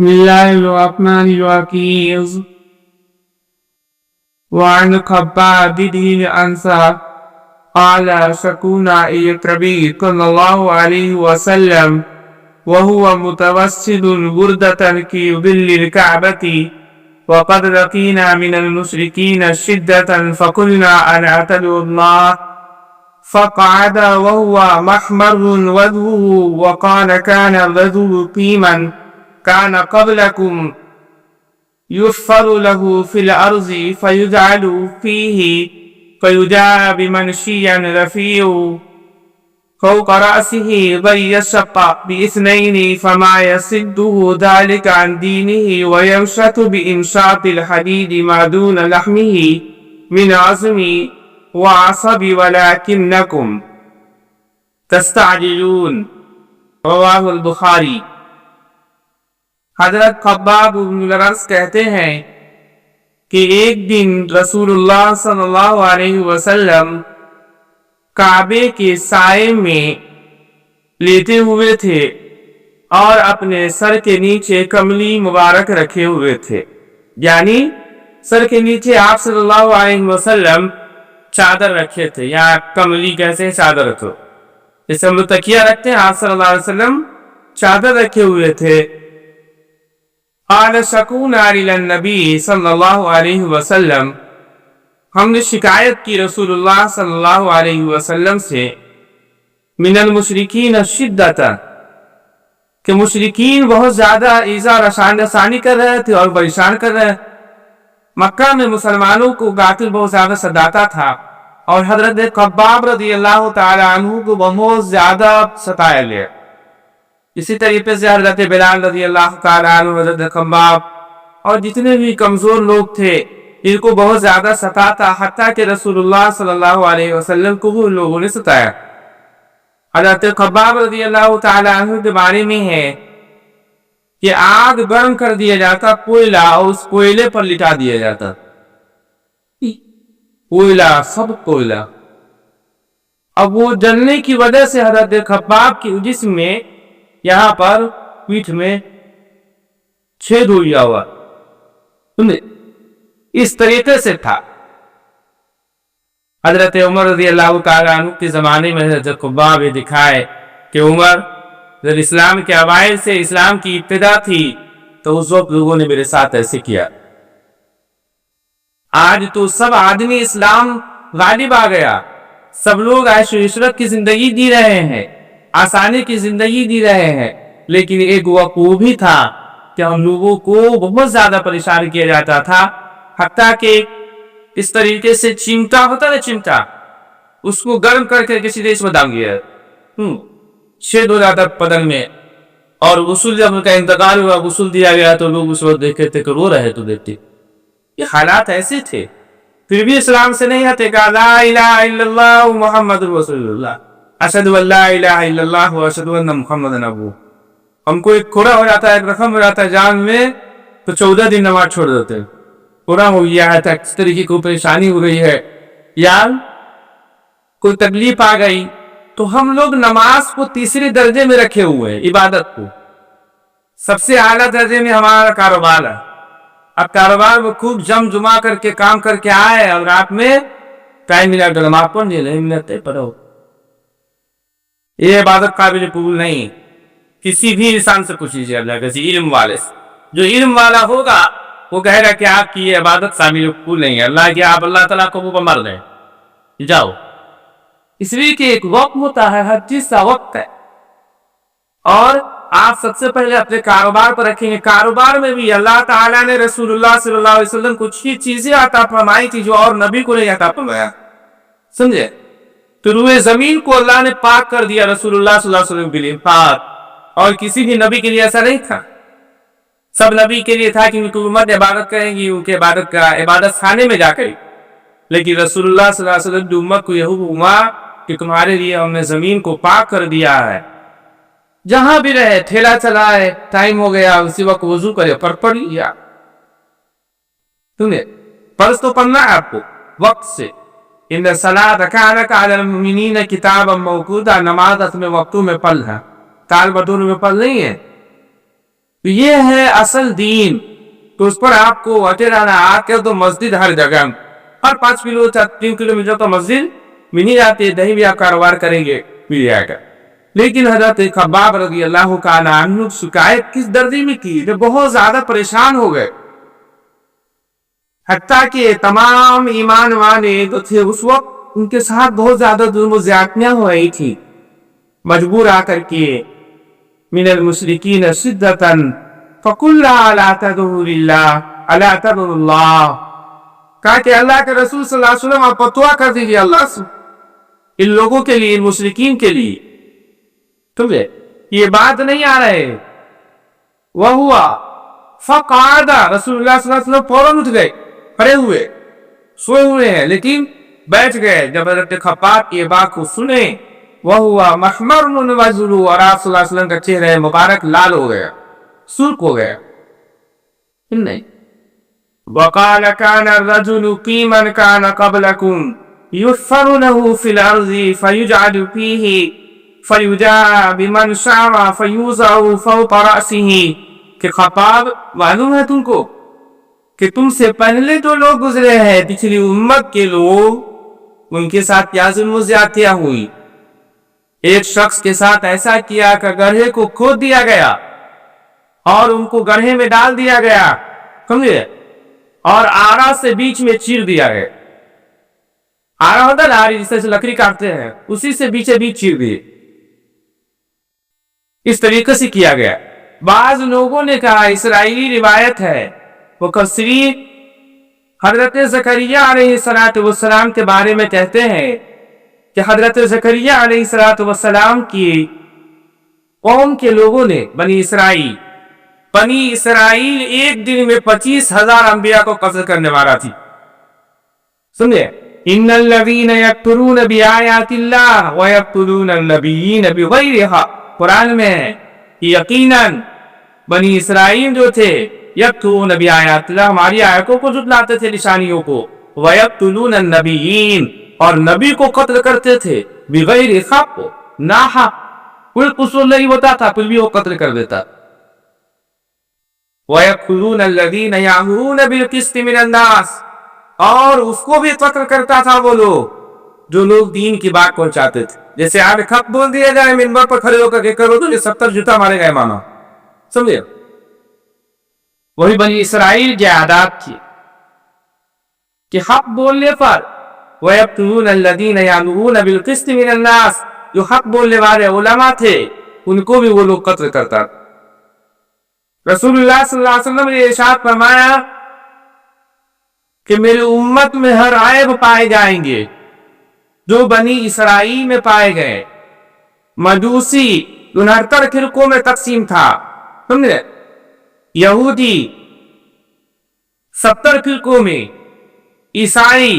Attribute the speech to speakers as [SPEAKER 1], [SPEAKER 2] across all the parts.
[SPEAKER 1] بسم الله الرحمن الرحيم. وعن خباب بن أنصار قال شكونا إلى النبي صلى الله عليه وسلم وهو متوسد بردة في ظل الكعبة وقد لقينا من المشركين شدة فقلنا أن اعتدوا الله فقعد وهو محمر وجهه وقال كان الرجل قيما كان قبلكم يحفر له في الأرض فيجعل فيه فيجاء بمنشي رفيع فوق رأسه بل يشق باثنين فما يسده ذلك عن دينه ويمشط بإمشاط الحديد ما دون لحمه من عظم وعصب ولكنكم تستعجلون. رواه البخاری. حضرت خباب بن الارس کہتے ہیں کہ ایک دن رسول اللہ صلی اللہ علیہ وسلم کعبے کے سائے میں لیٹے ہوئے تھے اور اپنے سر کے نیچے کملی مبارک رکھے ہوئے تھے، یعنی سر کے نیچے آپ صلی اللہ علیہ وسلم چادر رکھے تھے، یا کملی کیسے چادر تو جیسے ہم لوگ تکیہ رکھتے ہیں، آپ صلی اللہ علیہ وسلم چادر رکھے ہوئے تھے. قال شکونا الی النبی صلی اللہ علیہ وسلم، ہم نے شکایت کی رسول اللہ صلی اللہ علیہ وسلم سے، من المشرکین الشدۃ، کہ مشرکین بہت زیادہ ایذا رسانی کر رہے تھے اور پریشان کر رہے. مکہ میں مسلمانوں کو قاتل بہت زیادہ ستاتا تھا اور حضرت خباب رضی اللہ تعالی عنہ کو بہت زیادہ ستایا گیا. اسی طریقے سے حضرت بلال رضی اللہ تعالیٰ عنہ، حضرت خباب اور جتنے بھی کمزور لوگ تھے ان کو بہت زیادہ ستاتا، حتیٰ کہ رسول اللہ صلی اللہ علیہ وسلم کو بھی ان لوگوں نے ستایا. حضرت خباب رضی اللہ تعالیٰ عنہ کے بارے میں ہے کہ آگ گرم کر دیا جاتا کوئلہ اور اس کوئلے پر لٹا دیا جاتا، کوئلہ سب کوئلہ. اب وہ جلنے کی وجہ سے حضرت خباب کے جسم میں یہاں پر پیٹھ میں چھید ہو گیا ہوا، اس طریقے سے تھا. حضرت عمر رضی اللہ تعالیٰ عنہ کے زمانے میں حضرت خباب دکھائے کہ عمر جب اسلام کے اوائل سے اسلام کی ابتدا تھی تو اس وقت لوگوں نے میرے ساتھ ایسے کیا. آج تو سب آدمی اسلام غالب آ گیا، سب لوگ عیش و عشرت کی زندگی دی رہے ہیں، آسانی کی زندگی دی رہے ہیں، لیکن ایک وقت وہ بھی تھا کہ ہم لوگوں کو بہت زیادہ پریشان کیا جاتا تھا، حتیٰ کہ اس طریقے سے چمٹا ہوتا ہے، چمٹا اس کو گرم کر کے کسی دیش میں ڈال گیا، چھید ہو جاتا بدن میں. اور غسل جب ان کا انتقال ہوا، غسل دیا گیا تو لوگ اس وقت دیکھتے تھے کہ رو رہے تو دیکھتے. یہ حالات ایسے تھے، پھر بھی اسلام سے نہیں ہٹے گا. لا الہ الا اللہ محمد رسول اللہ، اشہد ان لا الہ الا اللہ و اشہد ان محمد عبدہ. ہم کو ایک کھرا ہو جاتا ہے، ایک رقم ہو جاتا ہے جان میں، تو 14 دن نماز چھوڑ دیتے ہیں. کھرا ہو گیا ہے، اس طریقے کو پریشانی ہو گئی ہے یا کوئی تکلیف آ گئی، تو ہم لوگ نماز کو تیسرے درجے میں رکھے ہوئے ہیں. عبادت کو سب سے اعلیٰ درجے میں ہمارا کاروبار ہے. اب کاروبار میں خوب جمع کر کے کام کر کے آئے اور رات میں ٹائم ملا تو نماز پڑھ لے، ملتے پڑھو. یہ عبادت قابل قبول نہیں. کسی بھی انسان سے پوچھیے، اللہ کسی علم والے سے، جو علم والا ہوگا وہ کہے گا کہ آپ کی یہ عبادت قابل قبول نہیں ہے. اللہ کی آپ اللہ تعالیٰ کو وہ مر گئے جاؤ. اس لیے کہ ایک وقت ہوتا ہے، ہر چیز کا وقت ہے. اور آپ سب سے پہلے اپنے کاروبار پر رکھیں گے. کاروبار میں بھی اللہ تعالیٰ نے رسول اللہ صلی اللہ علیہ وسلم کچھ ہی چیزیں عطا فرمائی تھی جو اور نبی کو نہیں عطا فرمایا، سمجھے؟ تو روئے زمین کو اللہ نے پاک کر دیا رسول اللہ صلی اللہ علیہ وسلم کے لیے، پاک. اور کسی بھی نبی کے لیے ایسا نہیں تھا. سب نبی کے لیے تھا کہ ان کی امت عبادت کریں گی، ان کے عبادت خانے میں جا کر. لیکن رسول اللہ صلی اللہ علیہ وسلم کی امت کو یہ حکم ہوا کہ تمہارے لیے ہم نے زمین کو پاک کر دیا ہے. جہاں بھی رہے، ٹھیلا چلائے، ٹائم ہو گیا اسی وقت وضو کرے، پڑھ لیا. تمہیں فرض تو پڑھنا ہے آپ کو وقت سے. ان الصلاۃ کانت علی المؤمنین کتابا موقوتا، نماز اپنے وقتوں میں پڑھ ہے، تال بدور میں پڑھ نہیں ہے. تو یہ ہے اصل دین، تو اس پر آپ کو اٹے رہنا۔ آ کے تو مسجد ہر جگہ، ہر 5 کلو 3 کلومیٹر تو مسجد مل جاتی ہے، کہیں بھی آپ کاروبار کریں گے مل جائے گا۔ لیکن حضرت خباب رضی اللہ عنہ شکایت کس درجے میں کی کہ بہت زیادہ پریشان ہو گئے، حتیٰ کہ تمام ایمان والے جو تھے اس وقت ان کے ساتھ بہت زیادہ ظلم و زیادتیاں ہو رہی تھی، مجبور آ کر کے من المشرکین شدۃ فقلنا لا تدعوا للہ الا تدعوا اللہ، کہا کہ اللہ کے رسول صلی اللہ علیہ وسلم آپ فتویٰ کر دیجیے اللہ سے ان لوگوں کے لیے، ان مشرکین کے لیے، تمہیں یہ بات نہیں آ رہے۔ وہ ہوا فقعد، رسول اللہ صلی اللہ علیہ وسلم فوراً اٹھ گئے، کھڑے ہوئے، سوئے ہوئے ہیں لیکن بیٹھ گئے۔ جب حضرت خباب یہ بات کو سنے، وہ ہوا محمر وجهه، اور آپ صلی اللہ علیہ وسلم کا چہرہ مبارک لال ہو گیا، سرخ ہو گیا۔ نہیں وقال كان الرجل في من كان قبلكم يحفر له في الارض فيجعل فيه فيجاء بمن شاء فيوضع فوق رأسه، کہ خباب معلوم ہے تم کو کہ تم سے پہلے جو لوگ گزرے ہیں پچھلی امت کے لوگ، ان کے ساتھ کیا ظلم و زیادتیاں ہوئی۔ ایک شخص کے ساتھ ایسا کیا کہ گڑھے کو کھود دیا گیا اور ان کو گڑھے میں ڈال دیا گیا، سمجھے، اور آرا سے بیچ میں چیر دیا گیا۔ آرا ہوتا ہے آری، جس سے لکڑی کاٹتے ہیں، اسی سے بیچے بیچ چیر دیے، اس طریقے سے کیا گیا۔ بعض لوگوں نے کہا، اسرائیلی روایت ہے، مفسرین حضرت زکریا علیہ السلام کے بارے میں کہتے ہیں کہ حضرت زکریا علیہ السلام کی قوم کے لوگوں نے، بنی اسرائیل ایک دن میں 25,000 انبیاء کو قتل کرنے والا تھی، سمجھے۔ ان الذین یکفرون بآیات اللہ ویقتلون النبیین بغیر حق، قرآن میں ہے کہ یقیناً بنی اسرائیل جو تھے یکفرون بآیات اللہ، ہماری آیتوں کو جھٹلاتے تھے، نشانیوں کو، ویقتلون النبیین، اور نبی کو قتل کرتے تھے، بغیر حق، ناحق، کوئی قصور نہیں ہوتا تھا پھر بھی وہ قتل کر دیتا۔ وَيَقْتُلُونَ الَّذِينَ يَأْمُرُونَ بِالْقِسْطِ مِنَ النَّاسِ، اور اس کو بھی قتل کرتا تھا وہ لوگ جو لوگ دین کی بات پہنچاتے تھے۔ جیسے آپ حق بول دیا جائے، منبر پر کھڑے ہو کر کے کرو تو یہ 70 جوتا مارے گئے مانا، سمجھے۔ وہی بنی اسرائیل کی عادات تھی کہ حق بولنے پر وَيَقْتُلُونَ الَّذِينَ يَأْمُرُونَ بِالْقِسْطِ مِنَ النَّاسِ، جو حق بولنے والے علماء تھے ان کو بھی وہ لوگ قتل کرتا۔ رسول اللہ صلی اللہ علیہ وسلم نے ارشاد فرمایا کہ میری امت میں ہر عیب پائے جائیں گے جو بنی اسرائیل میں پائے گئے۔ مجوسی 69 فرقوں میں تقسیم تھا، سمجھے، یہودی 70 فرقوں میں، عیسائی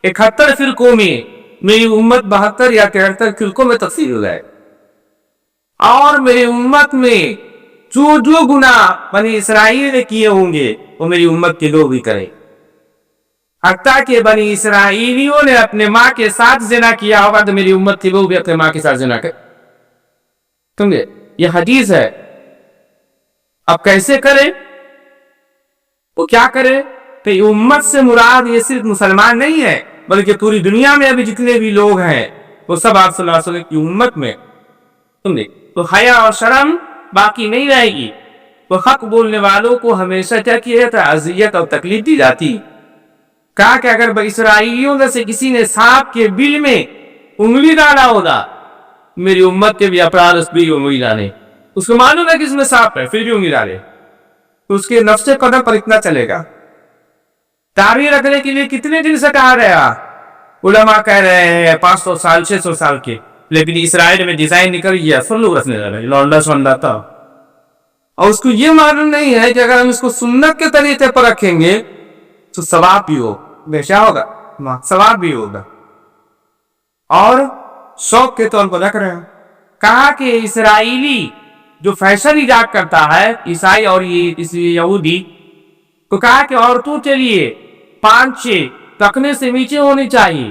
[SPEAKER 1] 71 فرقوں میں، میری امت 72 یا 73 فرقوں میں تقسیم ہو گئے۔ اور میری امت میں جو گناہ بنی اسرائیل نے کیے ہوں گے وہ میری امت کے لوگ بھی کریں، حتیٰ کہ بنی اسرائیلیوں نے اپنے ماں کے ساتھ زنا کیا ہوگا تو میری امت کے لوگ بھی اپنے ماں کے ساتھ زنا کریں، سمجھے، یہ حدیث ہے۔ اب کیسے کریں، وہ کیا کرے، کہ امت سے مراد یہ صرف مسلمان نہیں ہے بلکہ پوری دنیا میں ابھی جتنے بھی لوگ ہیں وہ سب آپ صلی اللہ علیہ وسلم کی امت میں، سمجھے، تو حیا اور شرم باقی نہیں رہے گی۔ وہ حق بولنے والوں کو ہمیشہ کیا کیا جاتا ہے، اذیت اور تکلیف دی جاتی۔ کہا کہ اگر اسرائیلیوں میں سے کسی نے سانپ کے بل میں انگلی ڈالا ہوگا، میری امت کے بھی افراد اس بھی انگلی ڈالے، اس کو معلوم ہے کہ اس میں سانپ ہے پھر بھی انگلی ڈالے، تو اس کے نفس قدم پر اتنا چلے گا۔ تعبیر رکھنے کے لیے کتنے دن سے کہا گیا، علماء کہہ رہے ہیں 500 سال 600 سال کے، لیکن اسرائیل میں ڈیزائن نکل گیا، سن لوگ رکھنے لگے، لونڈا سونڈا تھا، اور اس کو یہ معلوم نہیں ہے کہ اگر ہم اس کو سنت کے طریقے پر رکھیں گے تو ثواب بھی ہو، بیشا ہوگا، ثواب بھی ہوگا، اور شوق کے طور پر رکھ رہے ہیں۔ کہا کہ اسرائیلی جو فیشن ایجاد کرتا ہے، عیسائی اور یہودی، تو کہا کہ عورتوں کے لیے 5 ٹخنے سے نیچے ہونی چاہیے،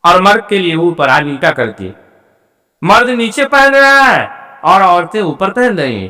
[SPEAKER 1] اور مرد کے لیے اوپر الٹا کر کے، مرد نیچے پہن رہا ہے اور عورتیں اوپر پہن رہی ہیں،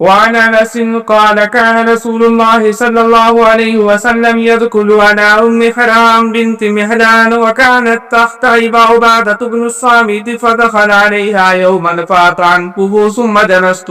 [SPEAKER 1] وعن أنس قال كان رسول الله صلى الله عليه وسلم يدخل على أم حرام بنت مهران وكانت تحت أبا عبادة بن الصامت فدخل عليها يوما فأطعنته ثم جلست।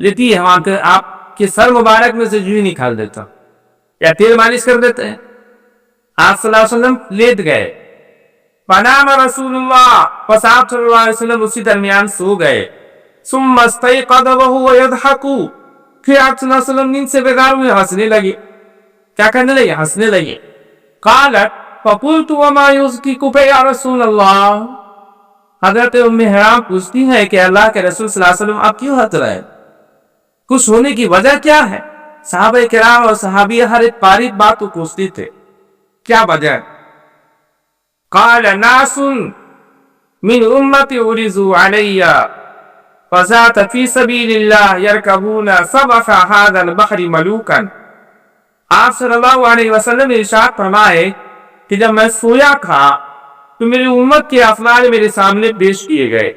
[SPEAKER 1] لیتی ہے وہاں کے آپ کے سر مبارک میں سے جوئی نکال دیتا ہوں یا تیل مالش کر دیتے ہیں. آپ صلی اللہ علیہ وسلم لیٹ گئے. فنام رسول اللہ، پس آپ صلی اللہ علیہ وسلم اسی درمیان سو گئے. ثم استيقظ وهو يضحك، پھر آپ صلی اللہ علیہ وسلم نیند سے بیدار ہوئے، ہنسنے لگے. کیا کرنے لگے؟ ہنسنے لگے. قالت فقلت وما يضحك یا رسول اللہ. حضرت ام حرام پوچھتی ہے کہ اللہ کے رسول صلی اللہ علیہ وسلم آپ کیوں ہنس رہے؟ خوش ہونے کی وجہ کیا ہے؟ صحابہ کرام اور صحابیہ ہر ایک باریک بات کو پوچھتے تھے، کیا وجہ ہے؟ قال ناس من امتی عرضوا علی فذات فی سبیل اللہ یرکبون سبخ هذا البحر ملوکا. آپ صلی اللہ علیہ وسلم ارشاد فرمائے کہ جب میں سویا تھا تو میری امت کے افعال میرے سامنے پیش کیے گئے.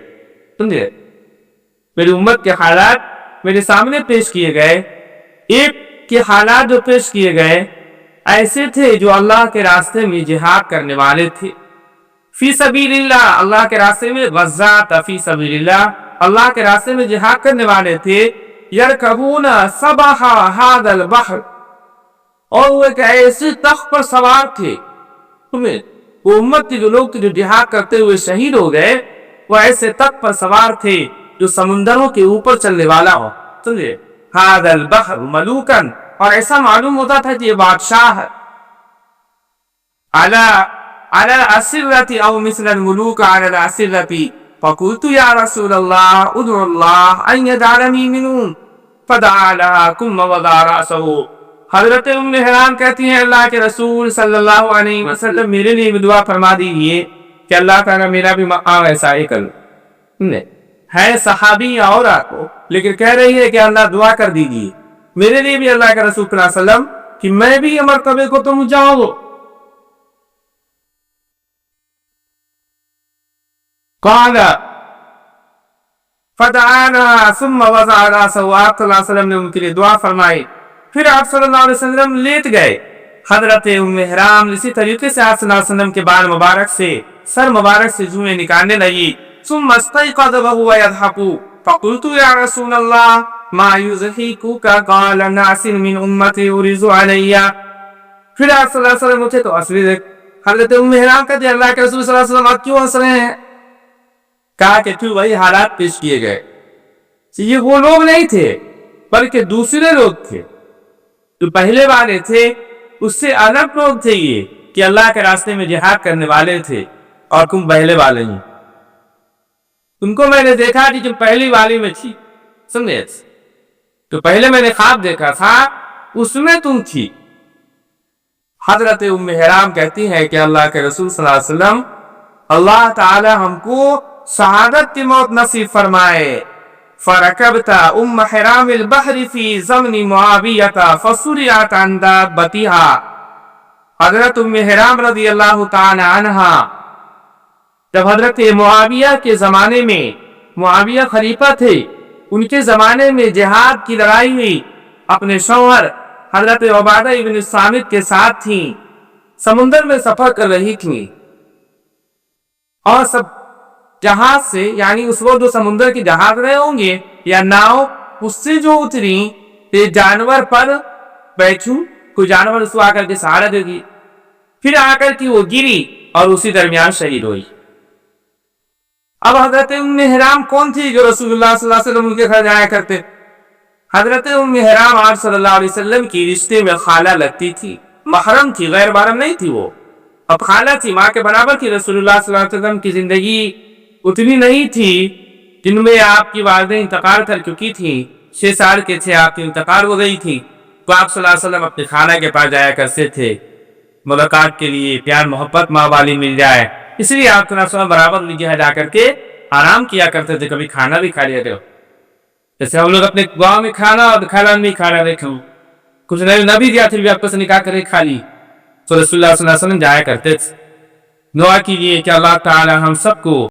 [SPEAKER 1] سمجھے؟ میری امت کے حالات میرے سامنے پیش کیے گئے. ایک کے حالات جو پیش کیے گئے ایسے تھے جو اللہ کے راستے میں جہاد کرنے والے تھے. فی سبیل اللہ، اللہ کے راستے میں، غزات فی سبیل اللہ، اللہ کے راستے میں جہاد کرنے والے تھے. یرکبون سبح هذا البحر، اور وہ ایک ایسے تخت پر سوار تھے. وہ امت کے جو لوگ جو جہاد کرتے ہوئے شہید ہو گئے وہ ایسے تخت پر سوار تھے جو سمندروں کے اوپر چلنے والا ہو. سمجھے؟ هذا البحر ملوکا، اور ایسا معلوم ہوتا تھا کہ یہ بادشاہ ہے. على الاسرة او مثل الملوك على الاسرة. فقلت یا رسول اللہ ادعو اللہ ان يجعلني منهم فدعا لها ثم وضع رأسه. حضرت ام حرام کہتی ہیں اللہ کے رسول صلی اللہ علیہ وسلم میرے لیے بھی دعا فرما دیجیے کہ اللہ تعالیٰ میرا بھی مقام ایسا ہی کر. ہے صحابی عورت لیکن کہہ رہی ہے کہ اللہ دعا کر دیجیے میرے لیے بھی اللہ کے رسول صلی اللہ علیہ وسلم کہ میں بھی یہ مرتبے کو تم جاؤ. قال فدعانا ثم وضع رأسه. آپ صلی اللہ علیہ وسلم نے ان کے لیے دعا فرمائی. پھر آپ صلی اللہ علیہ وسلم لیٹ گئے. حضرت ام حرام اسی طریقے سے آپ صلی اللہ علیہ وسلم کے بال مبارک سے، سر مبارک سے جوئیں نکالنے لگی. ثم استيقظ وهو يضحك فقلت یا رسول اللہ ما يضحكك قال ناس من امتی عرضوا علی. پھر آپ صلی اللہ علیہ وسلم اٹھے تو اصلی حضرت ام حرام کہتے ہیں اللہ کے رسول صلی اللہ علیہ وسلم آپ کیوں ہنس رہے ہیں؟ کہا کہ پھر وہی حالات پیش کیے گئے. یہ وہ لوگ نہیں تھے بلکہ دوسرے لوگ تھے جو پہلے والے تھے، اس سے الگ لوگ تھے یہ کہ اللہ کے راستے میں جہاد کرنے والے تھے اور تم پہلے والے ہیں. تم کو میں نے دیکھا کہ جو پہلی والی میں تھی، سمجھے؟ تو پہلے میں نے خواب دیکھا تھا اس میں تم تھی. حضرت ام حرام کہتی ہے کہ اللہ کے رسول صلی اللہ علیہ وسلم اللہ تعالی ہم کو شہادت کی موت نصیب فرمائے. فرکبت ام حرام البحر فی زمن معاویہ فسرعت عن دابتها. حضرت ام حرام رضی اللہ تعالی عنہ جب حضرت معاویہ کے زمانے میں، معاویہ خلیفہ تھے، ان کے زمانے میں جہاد کی لڑائی ہوئی، اپنے شوہر حضرت عبادہ ابن الصامت کے ساتھ تھیں، سمندر میں سفر کر رہی تھیں اور سب جہاز سے، یعنی اس وقت جو سمندر کی جہاز رہے ہوں گے یا ناؤ، اس سے جو اتری جانور پر بیٹھوں، کوئی جانور اس کو آ کر کے سہارا دے گی، پھر آ کر کے وہ گری اور اسی درمیان شہید ہوئی. اب حضرت ام حرام کون تھی جو رسول اللہ صلی اللہ علیہ وسلم ان کے گھر جایا کرتے؟ حضرت ام حرام آپ صلی اللہ علیہ وسلم کی رشتے میں خالہ لگتی تھی، محرم تھی، غیر محرم نہیں تھی. وہ اب خالہ تھی، ماں کے برابر تھی. رسول اللہ صلی اللہ علیہ وسلم کی زندگی اتنی نہیں تھی جن میں آپ کی والدین انتقال کر چکی تھی. 6 سال کے تھے آپ کی انتقال ہو گئی تھی، تو آپ صلی اللہ علیہ وسلم اپنی خالہ کے پاس جایا کرتے تھے ملاقات کے لیے، پیار محبت ماں والی مل جائے. اس لیے آپ صلی اللہ علیہ وسلم برابر جگہ جا کر کے آرام کیا کرتے تھے. کبھی کھانا بھی کھا لیا کرو، جیسے ہم لوگ اپنے گاؤں میں کھانا اور کھانا نہیں کھانا دیکھو، کچھ نہ بھی دیا پھر بھی آپ کو نکاح کر کے کھا لی. تو رسول اللہ صلی اللہ علیہ وسلم جایا کرتے تھے. دعا کیجیے کہ اللہ تعالی ہم سب کو